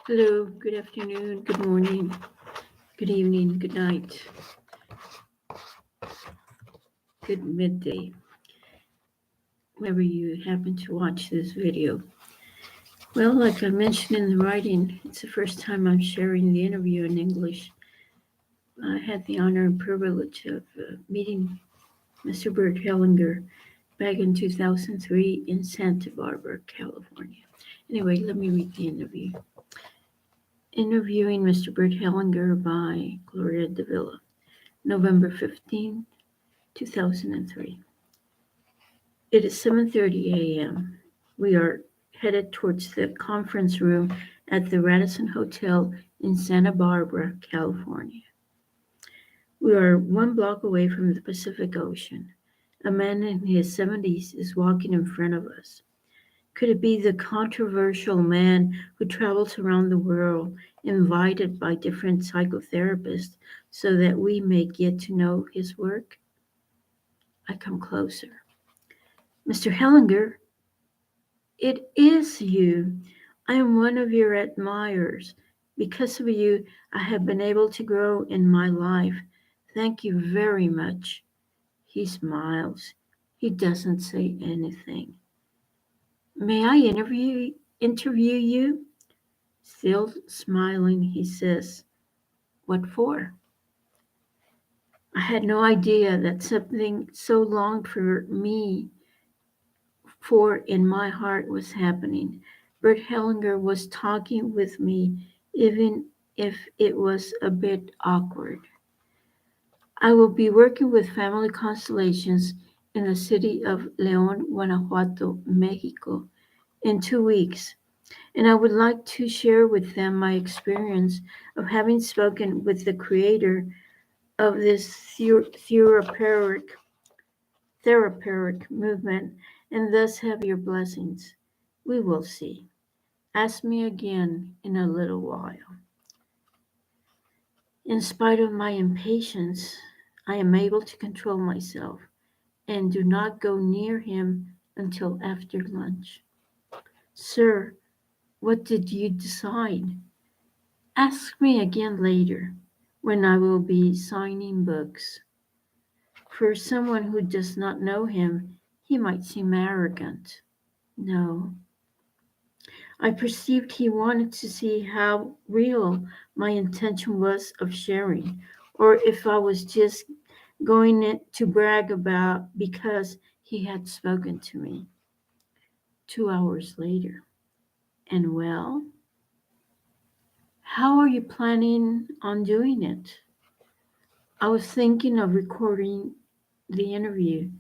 Hello, good afternoon, good morning, good evening, good night, good midday, whenever you happen to watch this video. Well, like I mentioned in the writing, it's the first time I'm sharing the interview in English. I had the honor and privilege of meeting Mr. Bert Hellinger back in 2003 in Santa Barbara, California. Anyway, let me read the interview. Interviewing Mr. Bert Hellinger by Gloria Davila, November 15, 2003. It is 7:30 a.m. We are headed towards the conference room at the Radisson Hotel in Santa Barbara, California. We are 1 block away from the Pacific Ocean. A man in his 70s is walking in front of us. Could it be the controversial man who travels around the world, invited by different psychotherapists so that we may get to know his work? I come closer. Mr. Hellinger, it is you. I am one of your admirers. Because of you, I have been able to grow in my life. Thank you very much. He smiles. He doesn't say anything. May I interview you? Still smiling, he says, what for? I had no idea that something so longed for in my heart was happening. Bert Hellinger was talking with me, even if it was a bit awkward. I will be working with family constellations in the city of León, Guanajuato, Mexico, in 2 weeks, and I would like to share with them my experience of having spoken with the creator of this therapeutic movement, and thus have your blessings. We will see. Ask me again in a little while. In spite of my impatience, I am able to control myself and do not go near him until after lunch. Sir, what did you decide? Ask me again later, when I will be signing books. For someone who does not know him, he might seem arrogant. No, I perceived he wanted to see how real my intention was of sharing, or if I was just going to brag about because he had spoken to me. 2 hours later. And well, how are you planning on doing it? I was thinking of recording the interview.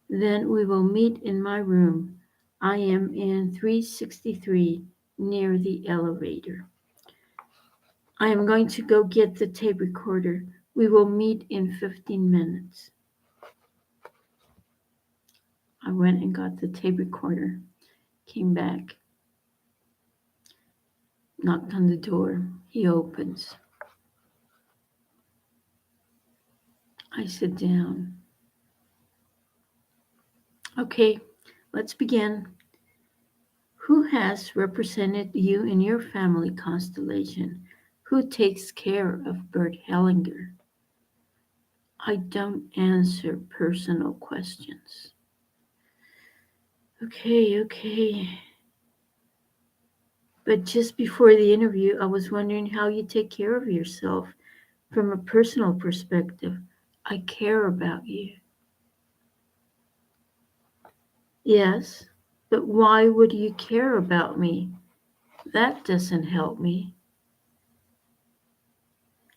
Then we will meet in my room. I am in 363 near the elevator. I am going to go get the tape recorder. We will meet in 15 minutes. I went and got the tape recorder, came back, knocked on the door. He opens. I sit down. Okay, let's begin. Who has represented you in your family constellation? Who takes care of Bert Hellinger? I don't answer personal questions. Okay. But just before the interview, I was wondering how you take care of yourself from a personal perspective. I care about you. Yes, but why would you care about me? That doesn't help me.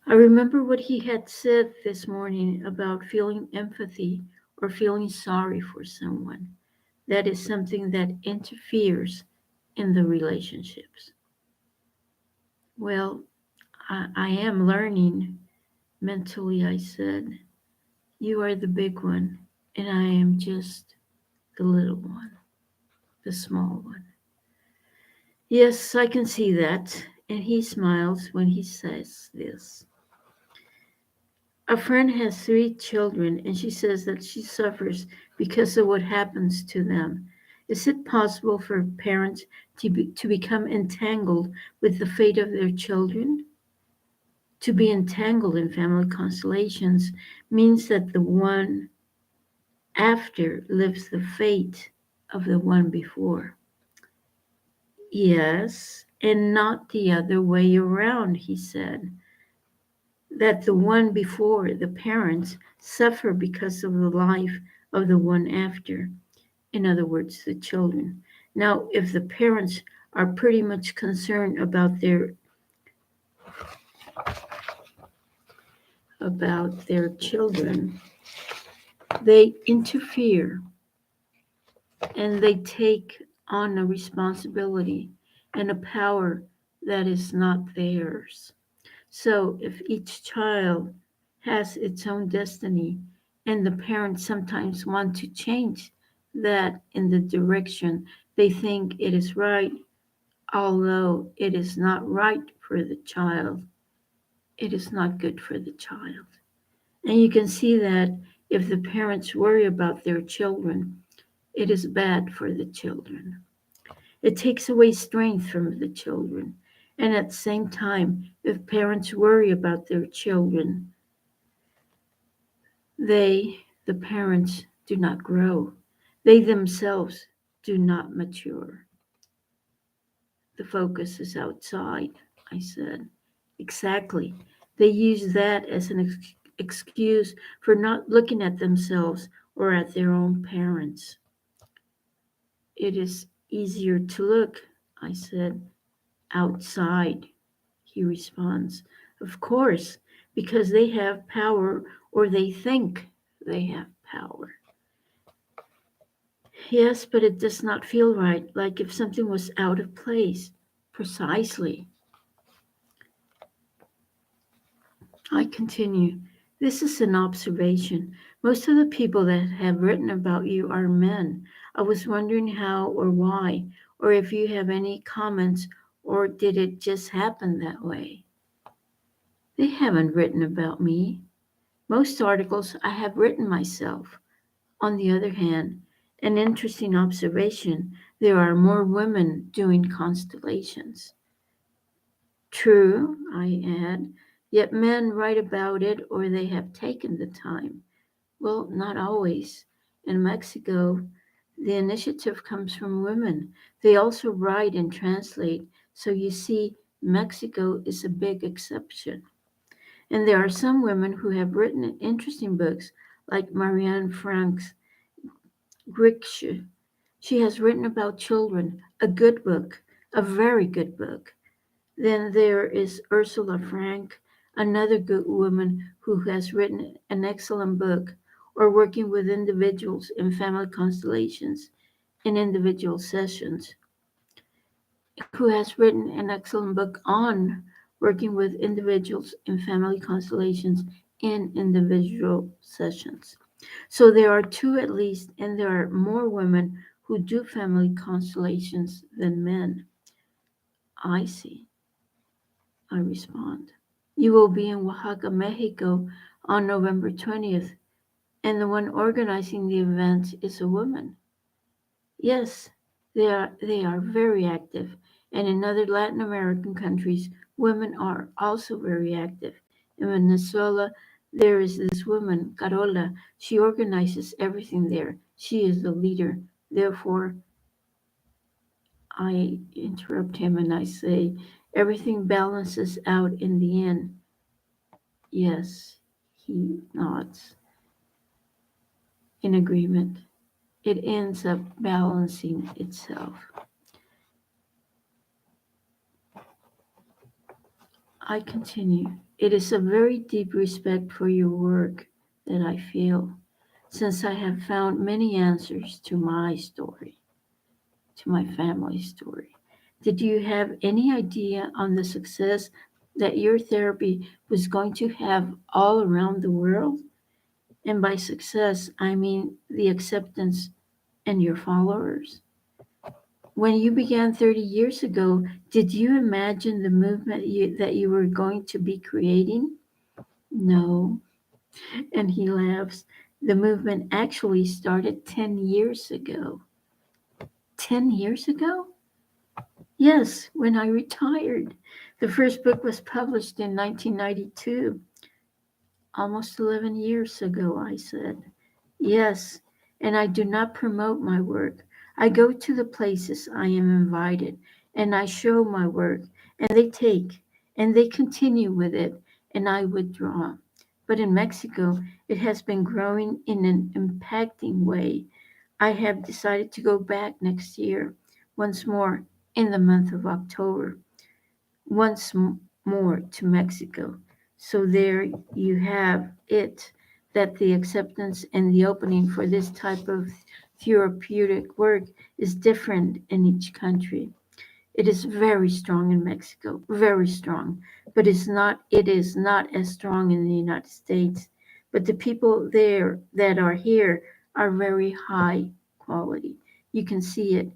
I remember what he had said this morning about feeling empathy or feeling sorry for someone. That is something that interferes in the relationships. Well, I am learning. Mentally, I said, you are the big one, and I am just the little one, the small one. Yes, I can see that. And he smiles when he says this. A friend has 3 children, and she says that she suffers because of what happens to them. Is it possible for parents to become entangled with the fate of their children? To be entangled in family constellations means that the one after lives the fate of the one before. Yes, and not the other way around, he said. That the one before, the parents, suffer because of the life of the one after. In other words, the children. Now, if the parents are pretty much concerned about their children, they interfere and they take on a responsibility and a power that is not theirs. So if each child has its own destiny and the parents sometimes want to change that in the direction they think it is right, although it is not right for the child, it is not good for the child. And you can see that if the parents worry about their children, it is bad for the children. It takes away strength from the children. And at the same time, if parents worry about their children, the parents, do not grow. They themselves do not mature. The focus is outside, I said. Exactly. They use that as an excuse for not looking at themselves or at their own parents. It is easier to look, I said, outside, he responds. Of course, because they have power or they think they have power. Yes, but it does not feel right, like if something was out of place. Precisely. I continue. This is an observation. Most of the people that have written about you are men. I was wondering how or why, or if you have any comments, or did it just happen that way? They haven't written about me. Most articles I have written myself. On the other hand, an interesting observation, there are more women doing constellations. True, I add, yet men write about it or they have taken the time. Well, not always. In Mexico, the initiative comes from women. They also write and translate, so you see, Mexico is a big exception. And there are some women who have written interesting books, like Marianne Frank's Griksche. She has written about children, a good book, a very good book. Then there is Ursula Frank, another good woman who has written an excellent book, or working with individuals in family constellations in individual sessions, who has written an excellent book on working with individuals in family constellations in individual sessions. So there are two at least, and there are more women who do family constellations than men. I see, I respond. You will be in Oaxaca, Mexico on November 20th, and the one organizing the event is a woman. Yes, they are very active, and in other Latin American countries, women are also very active. In Venezuela, there is this woman, Carola. She organizes everything there. She is the leader. Therefore, I interrupt him and I say, everything balances out in the end. Yes, he nods in agreement. It ends up balancing itself. I continue. It is a very deep respect for your work that I feel, since I have found many answers to my story, to my family story. Did you have any idea on the success that your therapy was going to have all around the world? And by success, I mean the acceptance and your followers. When you began 30 years ago, did you imagine the movement that you were going to be creating? No. And he laughs. The movement actually started 10 years ago. 10 years ago? Yes, when I retired. The first book was published in 1992. Almost 11 years ago, I said. Yes, and I do not promote my work. I go to the places I am invited, and I show my work, and they take, and they continue with it, and I withdraw. But in Mexico, it has been growing in an impacting way. I have decided to go back next year, once more in the month of October, once more to Mexico. So there you have it, that the acceptance and the opening for this type of therapeutic work is different in each country. It is very strong in Mexico, very strong, but it is not as strong in the United States. But the people there that are here are very high quality. You can see it.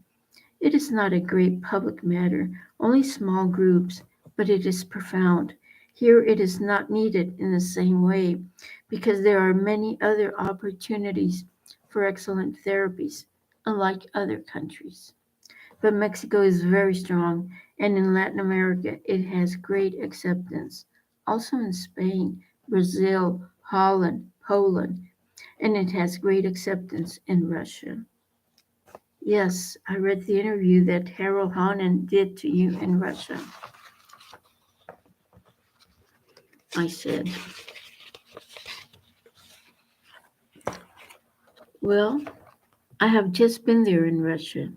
It is not a great public matter, only small groups, but it is profound. Here it is not needed in the same way because there are many other opportunities for excellent therapies, unlike other countries. But Mexico is very strong, and in Latin America it has great acceptance. Also in Spain, Brazil, Holland, Poland, and it has great acceptance in Russia. Yes, I read the interview that Harold Hanen did to you in Russia. I said, well, I have just been there in Russia,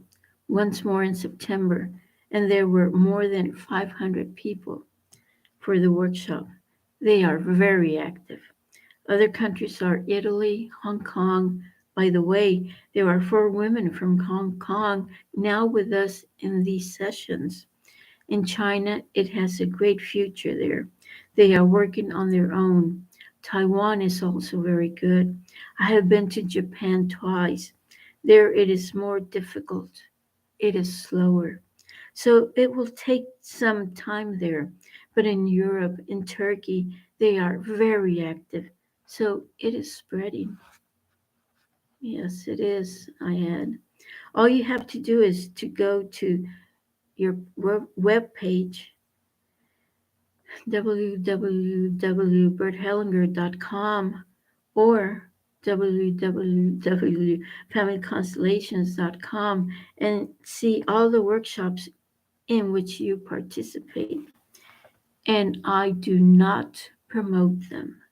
once more in September, and there were more than 500 people for the workshop. They are very active. Other countries are Italy, Hong Kong. By the way, there are 4 women from Hong Kong now with us in these sessions. In China, it has a great future there. They are working on their own. Taiwan is also very good. I have been to Japan twice. There it is more difficult. It is slower. So it will take some time there. But in Europe, in Turkey, they are very active. So it is spreading. Yes, it is, I add. All you have to do is to go to your web page, www.berthellinger.com or www.familyconstellations.com, and see all the workshops in which you participate. And I do not promote them.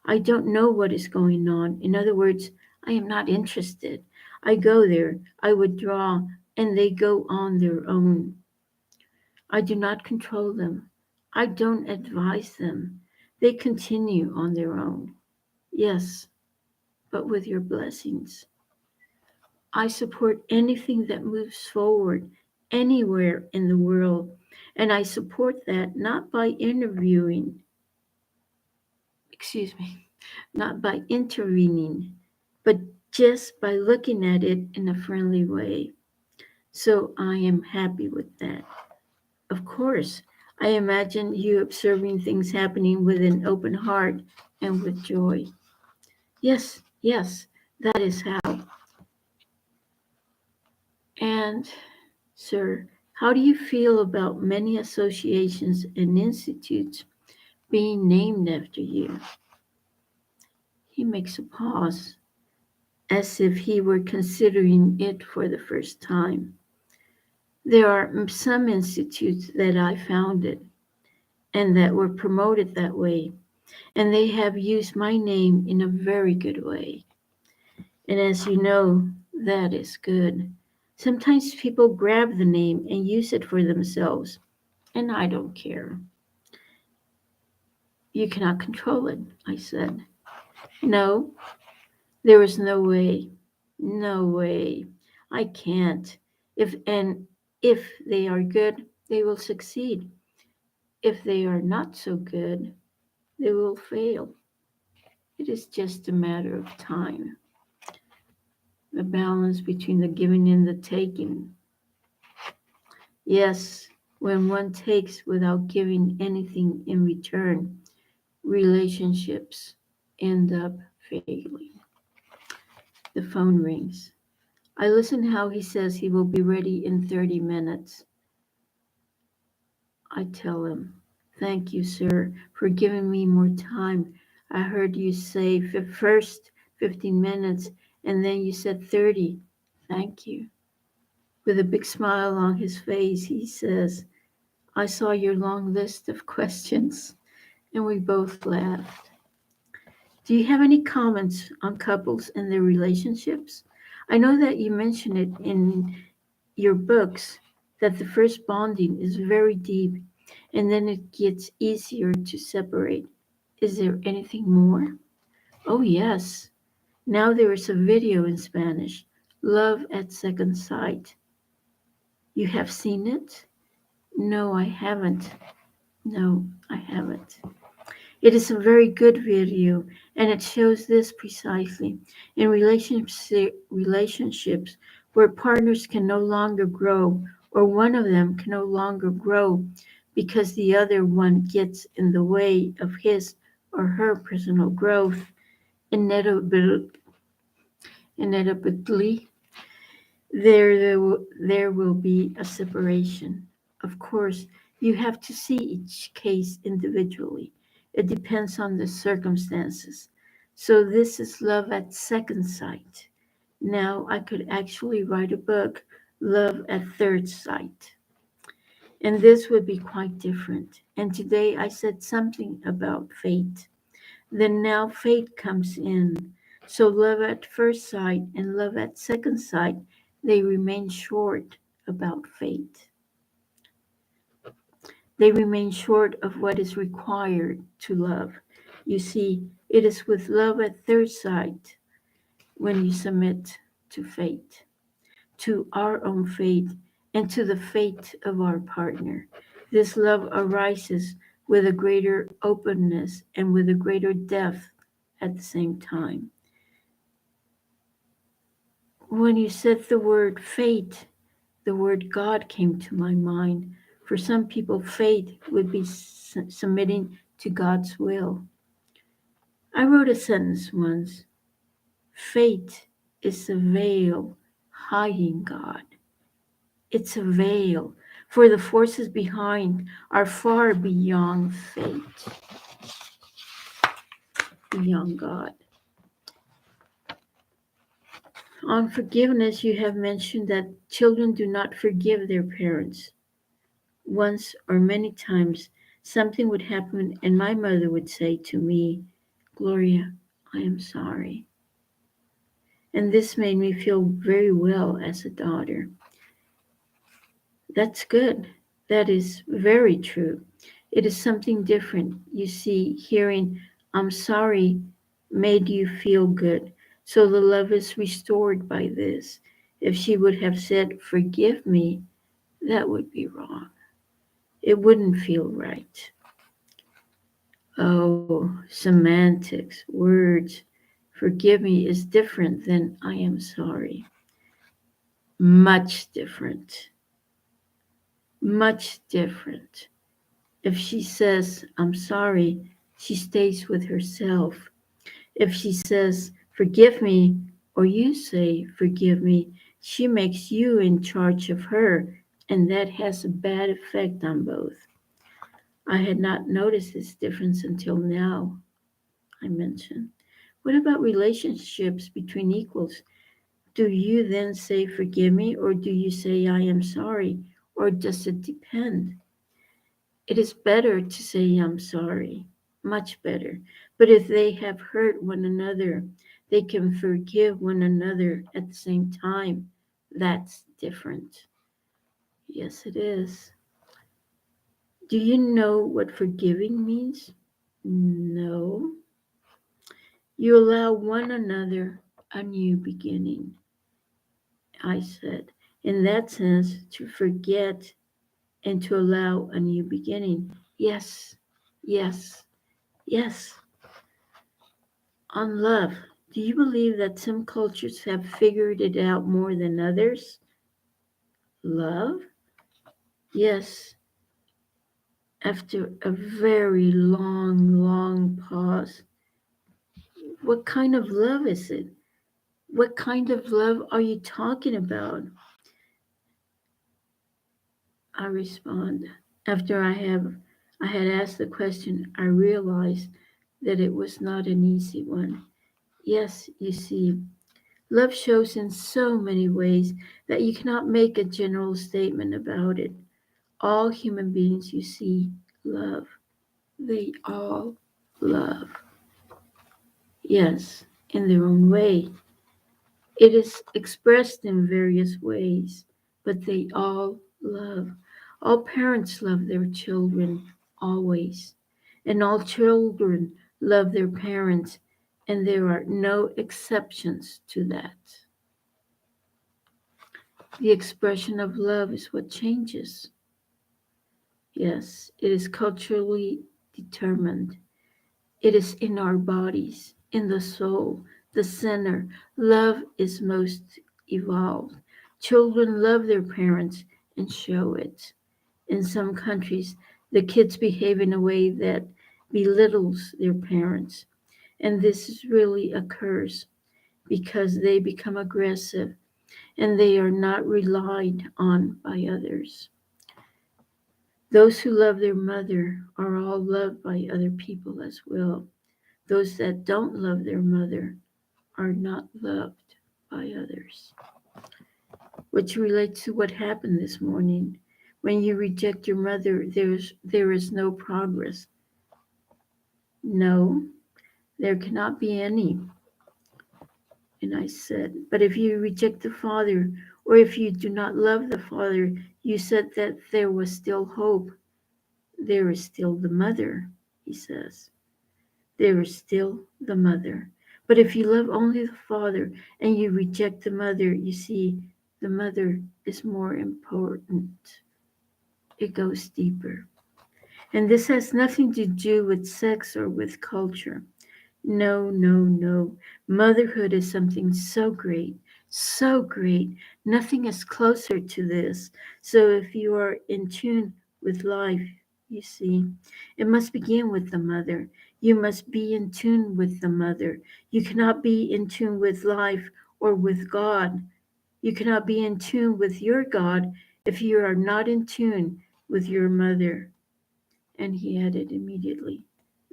I don't know what is going on. In other words, I am not interested. I go there, I withdraw, and they go on their own. I do not control them. I don't advise them. They continue on their own. Yes, but with your blessings. I support anything that moves forward anywhere in the world, and I support that not by not by intervening, but just by looking at it in a friendly way. So I am happy with that. Of course, I imagine you observing things happening with an open heart and with joy. Yes, yes, that is how. And, sir, how do you feel about many associations and institutes being named after you? He makes a pause, as if he were considering it for the first time. There are some institutes that I founded and that were promoted that way, and they have used my name in a very good way. And as you know, that is good. Sometimes people grab the name and use it for themselves, and I don't care. You cannot control it, I said. No, there is no way. No way. I can't. If they are good, they will succeed. If they are not so good, they will fail. It is just a matter of time. The balance between the giving and the taking. Yes, when one takes without giving anything in return, relationships end up failing. The phone rings. I listen how he says he will be ready in 30 minutes. I tell him, "Thank you, sir, for giving me more time. I heard you say first 15 minutes and then you said 30. Thank you." With a big smile on his face, he says, "I saw your long list of questions," and we both laughed. Do you have any comments on couples and their relationships? I know that you mention it in your books that the first bonding is very deep and then it gets easier to separate. Is there anything more? Oh, yes. Now there is a video in Spanish, Love at Second Sight. You have seen it? No, I haven't. No, I haven't. It is a very good video, and it shows this precisely. In relationships where partners can no longer grow, or one of them can no longer grow because the other one gets in the way of his or her personal growth, inevitably, inevitably there will be a separation. Of course, you have to see each case individually. It depends on the circumstances. So this is love at second sight. Now I could actually write a book, Love at Third Sight. And this would be quite different. And today I said something about fate. Then now fate comes in. So love at first sight and love at second sight, they remain short about fate. They remain short of what is required to love. You see, it is with love at third sight when you submit to fate, to our own fate, and to the fate of our partner. This love arises with a greater openness and with a greater depth at the same time. When you said the word fate, the word God came to my mind. For some people, fate would be submitting to God's will. I wrote a sentence once: fate is a veil hiding God. It's a veil, for the forces behind are far beyond fate, beyond God. On forgiveness, you have mentioned that children do not forgive their parents. Once or many times, something would happen, and my mother would say to me, "Gloria, I am sorry." And this made me feel very well as a daughter. That's good. That is very true. It is something different. You see, hearing "I'm sorry" made you feel good. So the love is restored by this. If she would have said, "Forgive me," that would be wrong. It wouldn't feel right. Oh, semantics, words. Forgive me is different than I am sorry. Much different. Much different. If she says, "I'm sorry," she stays with herself. If she says, "Forgive me," or you say, "Forgive me," she makes you in charge of her, and that has a bad effect on both. I had not noticed this difference until now, I mentioned. What about relationships between equals? Do you then say "forgive me," or do you say "I am sorry," or does it depend? It is better to say "I'm sorry," much better. But if they have hurt one another, they can forgive one another at the same time. That's different. Yes, it is. Do you know what forgiving means? No. You allow one another a new beginning. I said, in that sense, to forget and to allow a new beginning. Yes, yes, yes. On love, do you believe that some cultures have figured it out more than others? Love? Yes, after a very long, long pause. What kind of love is it? What kind of love are you talking about? I respond. After I had asked the question, I realized that it was not an easy one. Yes, you see, love shows in so many ways that you cannot make a general statement about it. All human beings you see love. They all love. Yes, in their own way. It is expressed in various ways, but they all love. All parents love their children, always. And all children love their parents, and there are no exceptions to that. The expression of love is what changes. Yes, it is culturally determined. It is in our bodies, in the soul, the center. Love is most evolved. Children love their parents and show it. In some countries, the kids behave in a way that belittles their parents. And this really occurs because they become aggressive and they are not relied on by others. Those who love their mother are all loved by other people as well. Those that don't love their mother are not loved by others. Which relates to what happened this morning. When you reject your mother, there is no progress. No, there cannot be any. And I said, but if you reject the father, or if you do not love the father, you said that there was still hope. There is still the mother, he says. There is still the mother. But if you love only the father and you reject the mother, you see, the mother is more important. It goes deeper. And this has nothing to do with sex or with culture. No, no, no. Motherhood is something so great, so great. Nothing is closer to this. So if you are in tune with life, you see, it must begin with the mother. You must be in tune with the mother. You cannot be in tune with life or with God. You cannot be in tune with your God if you are not in tune with your mother. And he added immediately,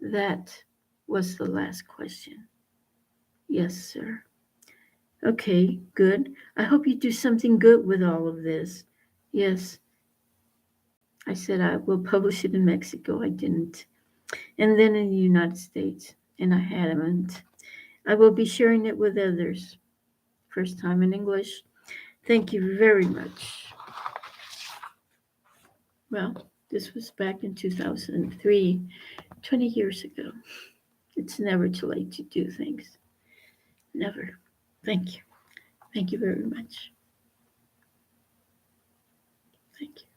that was the last question. Yes, sir. Okay, good. I hope you do something good with all of this. Yes, I said I will publish it in Mexico. I didn't. And then in the United States. And I haven't. I will be sharing it with others. First time in English. Thank you very much. Well, this was back in 2003, 20 years ago. It's never too late to do things. Never. Thank you. Thank you very much. Thank you.